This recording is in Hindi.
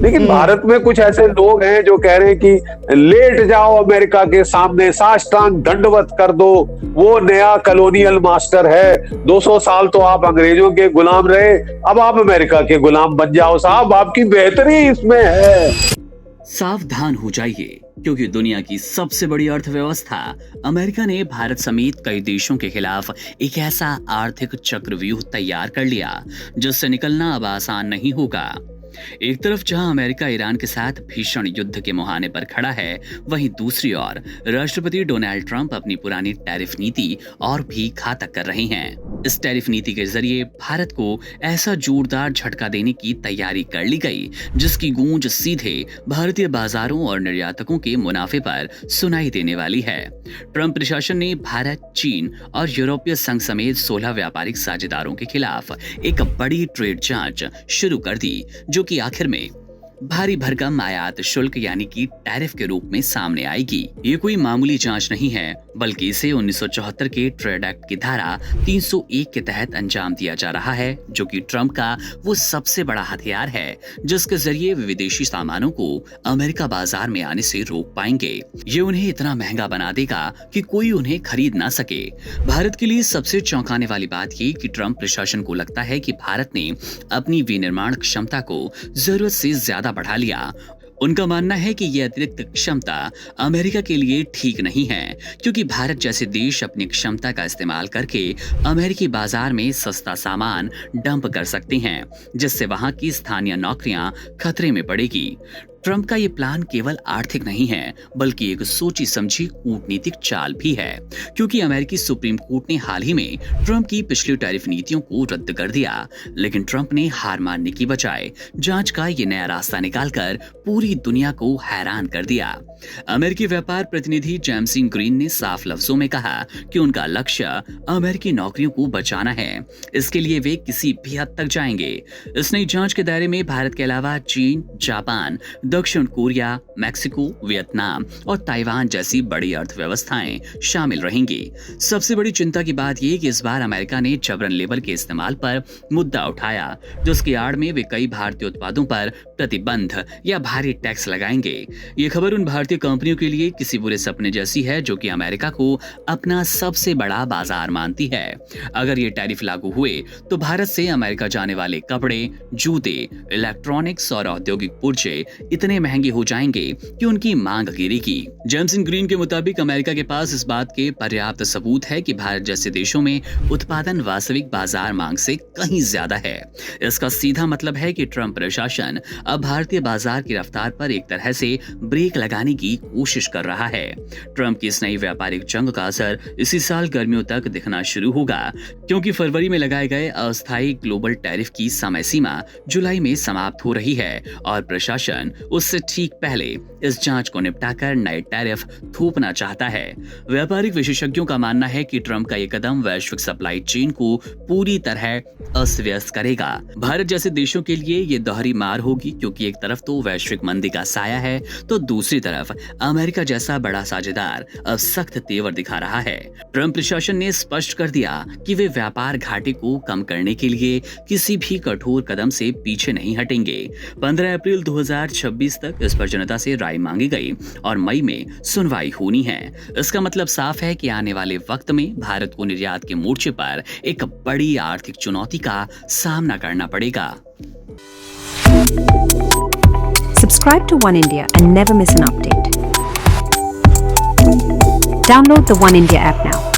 लेकिन भारत में कुछ ऐसे लोग हैं जो कह रहे हैं कि लेट जाओ अमेरिका के सामने, साष्टांग दंडवत कर दो, वो नया कॉलोनियल मास्टर है। 200 साल तो आप अंग्रेजों के गुलाम रहे, अब आप अमेरिका के गुलाम बन जाओ साहब, आपकी बेहतरी इसमें है। सावधान हो जाइए, क्योंकि दुनिया की सबसे बड़ी अर्थव्यवस्था अमेरिका ने भारत समेत कई देशों के खिलाफ एक ऐसा आर्थिक चक्रव्यूह तैयार कर लिया जिससे निकलना अब आसान नहीं होगा। एक तरफ जहां अमेरिका ईरान के साथ भीषण युद्ध के मुहाने पर खड़ा है, वहीं दूसरी ओर राष्ट्रपति डोनाल्ड ट्रंप अपनी पुरानी टैरिफ नीति और भी घातक कर रहे हैं। इस टैरिफ नीति के जरिए भारत को ऐसा जोरदार झटका देने की तैयारी कर ली गई जिसकी गूंज सीधे भारतीय बाजारों और निर्यातकों के मुनाफे पर सुनाई देने वाली है। ट्रंप प्रशासन ने भारत, चीन और यूरोपीय संघ समेत 16 व्यापारिक साझेदारों के खिलाफ एक बड़ी ट्रेड जांच शुरू कर दी, जो कि आखिर में भारी भरकम आयात शुल्क यानी कि टैरिफ के रूप में सामने आएगी। ये कोई मामूली जांच नहीं है, बल्कि इसे 1974 के ट्रेड एक्ट की धारा 301 के तहत अंजाम दिया जा रहा है, जो कि ट्रंप का वो सबसे बड़ा हथियार है जिसके जरिए वे विदेशी सामानों को अमेरिका बाजार में आने से रोक पाएंगे। ये उन्हें इतना महंगा बना देगा कि कोई उन्हें खरीद ना सके। भारत के लिए सबसे चौंकाने वाली बात ये कि ट्रंप प्रशासन को लगता है कि भारत ने अपनी विनिर्माण क्षमता को जरूरत से ज्यादा बढ़ा लिया। उनका मानना है कि यह अतिरिक्त क्षमता अमेरिका के लिए ठीक नहीं है, क्योंकि भारत जैसे देश अपनी क्षमता का इस्तेमाल करके अमेरिकी बाजार में सस्ता सामान डंप कर सकते हैं, जिससे वहां की स्थानीय नौकरियां खतरे में पड़ेगी। ट्रंप का ये प्लान केवल आर्थिक नहीं है, बल्कि एक सोची समझी कूटनीतिक चाल भी है, क्योंकि अमेरिकी सुप्रीम कोर्ट ने हाल ही में ट्रंप की पिछली टैरिफ नीतियों को रद्द कर दिया। लेकिन ट्रंप ने हार मानने की बजाय जांच का ये नया रास्ता निकालकर पूरी दुनिया को हैरान कर दिया। अमेरिकी व्यापार प्रतिनिधि जेम्स ग्रीन ने साफ लफ्जों में कहा कि उनका लक्ष्य अमेरिकी नौकरियों को बचाना है। इसके लिए वे किसी भी हद तक जाएंगे। इस नई जांच के दायरे में भारत के अलावा चीन, जापान, दक्षिण कोरिया, मैक्सिको, वियतनाम और ताइवान जैसी बड़ी अर्थव्यवस्थाएं शामिल रहेंगी। सबसे बड़ी चिंता की बात यह कि इस बार अमेरिका ने जबरन लेबर के इस्तेमाल पर मुद्दा उठाया, जिसकी आड़ में वे कई भारतीय उत्पादों पर प्रतिबंध या भारी टैक्स लगाएंगे। ये खबर उन भारतीय कंपनियों के लिए किसी बुरे सपने जैसी है जो कि अमेरिका को अपना सबसे बड़ा बाजार मानती है। अगर ये टैरिफ लागू हुए तो भारत से अमेरिका जाने वाले कपड़े, जूते, इलेक्ट्रॉनिक्स और औद्योगिक पुर्जे इतने महंगे हो जाएंगे कि उनकी मांग गिरेगी। जेम्स ग्रीन के मुताबिक अमेरिका के पास इस बात के पर्याप्त सबूत है कि भारत जैसे देशों में उत्पादन वास्तविक बाजार मांग से कहीं ज्यादा है। इसका सीधा मतलब है कि ट्रंप प्रशासन अब भारतीय बाजार की रफ्तार पर एक तरह से ब्रेक लगाने की कोशिश कर रहा है। ट्रंप की इस नई व्यापारिक जंग का असर इसी साल गर्मियों तक दिखना शुरू होगा, क्योंकि फरवरी में लगाए गए अस्थायी ग्लोबल टैरिफ की समय सीमा जुलाई में समाप्त हो रही है और प्रशासन उससे ठीक पहले इस जांच को निपटाकर नए टैरिफ थोपना चाहता है। व्यापारिक विशेषज्ञों का मानना है कि ट्रंप का यह कदम वैश्विक सप्लाई चेन को पूरी तरह अस्त व्यस्त करेगा। भारत जैसे देशों के लिए ये दोहरी मार होगी, क्योंकि एक तरफ तो वैश्विक मंदी का साया है, तो दूसरी तरफ अमेरिका जैसा बड़ा साझेदार अब सख्त तेवर दिखा रहा है। ट्रंप प्रशासन ने स्पष्ट कर दिया कि वे व्यापार घाटे को कम करने के लिए किसी भी कठोर कदम से पीछे नहीं हटेंगे। 15 अप्रैल 2026 तक इस पर जनता से राय मांगी गई और मई में सुनवाई होनी है। इसका मतलब साफ है कि आने वाले वक्त में भारत को निर्यात के मोर्चे पर एक बड़ी आर्थिक चुनौती का सामना करना पड़ेगा। Subscribe to One India and never miss an update. Download the One India app now.